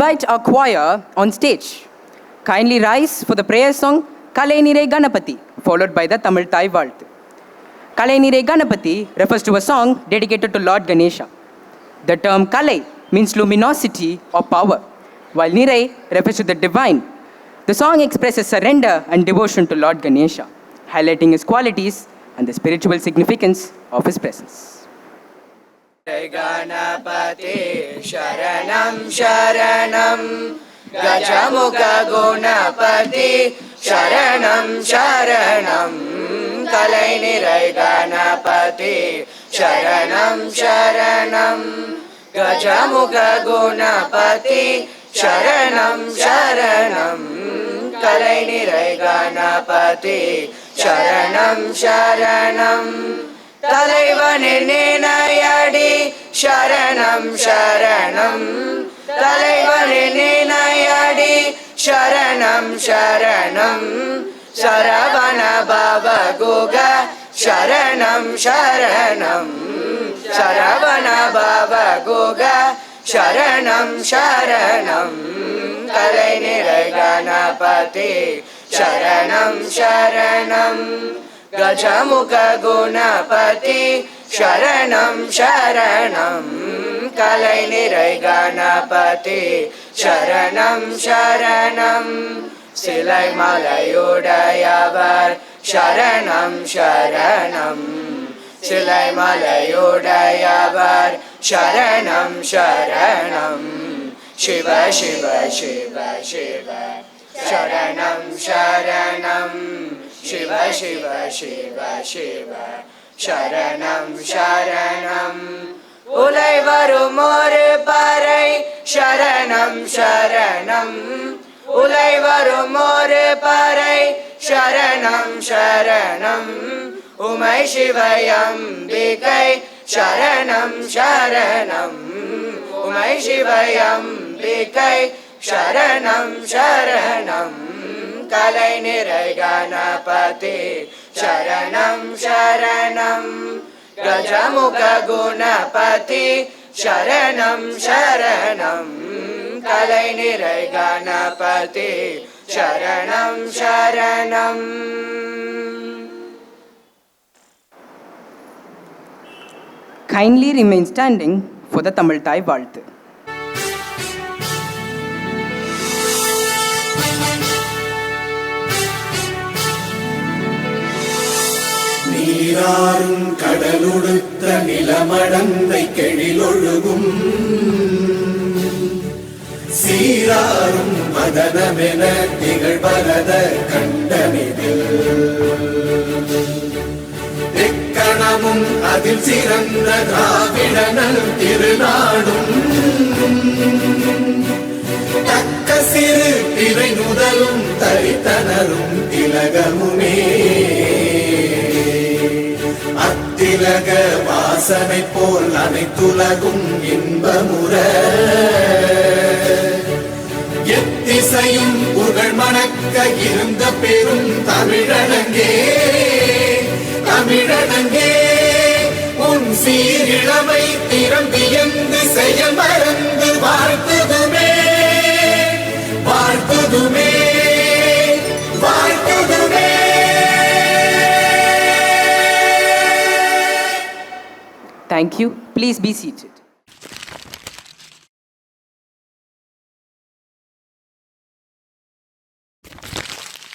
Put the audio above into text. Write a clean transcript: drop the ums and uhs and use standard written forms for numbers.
invite our choir on stage. Kindly rise for the prayer song Kalai Nirai Ganapati, followed by the Tamil Thai Valthu. Kalai Nirai Ganapati refers to a song dedicated to Lord Ganesha. The term Kalai means luminosity or power, while Nirai refers to the divine. The song expresses surrender and devotion to Lord Ganesha, highlighting his qualities and the spiritual significance of his presence. Ganapati Sharanam Sharanam Gajamukha Gunapati Sharanam Sharanam Kalai Nirai Ganapati Sharanam Sharanam Gajamukha Gunapati Sharanam Sharanam Kalai Nirai Ganapati Sharanam Sharanam தலைவனின் நினையடி சரணம் சரணம் தலைவனின் நினையடி சரணம் சரணம் சரவண பவ குக சரணம் சரணம் சரவண பவ குக சரணம் சரணம் கலை நிறை கணபதி சரணம் சரணம் Gajamukha Gunapati Sharanam Sharanam Kalai Nirai Ganapati Sharanam Sharanam Silai Malayudayavar Sharanam Sharanam Silai Malayudayavar Sharanam Sharanam Shiva Shiva Shiva Shiva Sharanam Sharanam Shiva Shiva Shiva Shiva Sharanam Sharanam Ulai varum oru parai Sharanam Sharanam Ulai varum oru parai Sharanam Sharanam Umai Shivayambikai Sharanam Sharanam Umai Shivayambikai Sharanam Sharanam Kalai Nirai Ganapati Sharanam Sharanam Gajamukha Gunapati Sharanam Sharanam Kalai Nirai Ganapati Sharanam Sharanam. Kindly remain standing for the Tamil Thai Valthu. நீராறும் கடலுடுத்த நிலமடந்தை கெழிலொழுகும் சீராறும் மதனமென திகழ்வரத கண்டனிதில் எக்கணமும் அதில் சிறந்த திராவிடனல் திருநாடும் தக்க சிறு பிறை நுதலும் தரித்தனரும் திலகமுமே அத்திலக வாசனை போல் அனைத்துலகும் இன்பமுற எத்திசையும் புகழ் மணக்க இருந்த பெரும் தமிழனங்கே தமிழனங்கே உன் சீரிழமை திறம்பியந்து செயல் மறந்து வாழ்த்துதுமே வாழ்த்துதுமே வாழ்த்துதுமே. Thank you. Please be seated.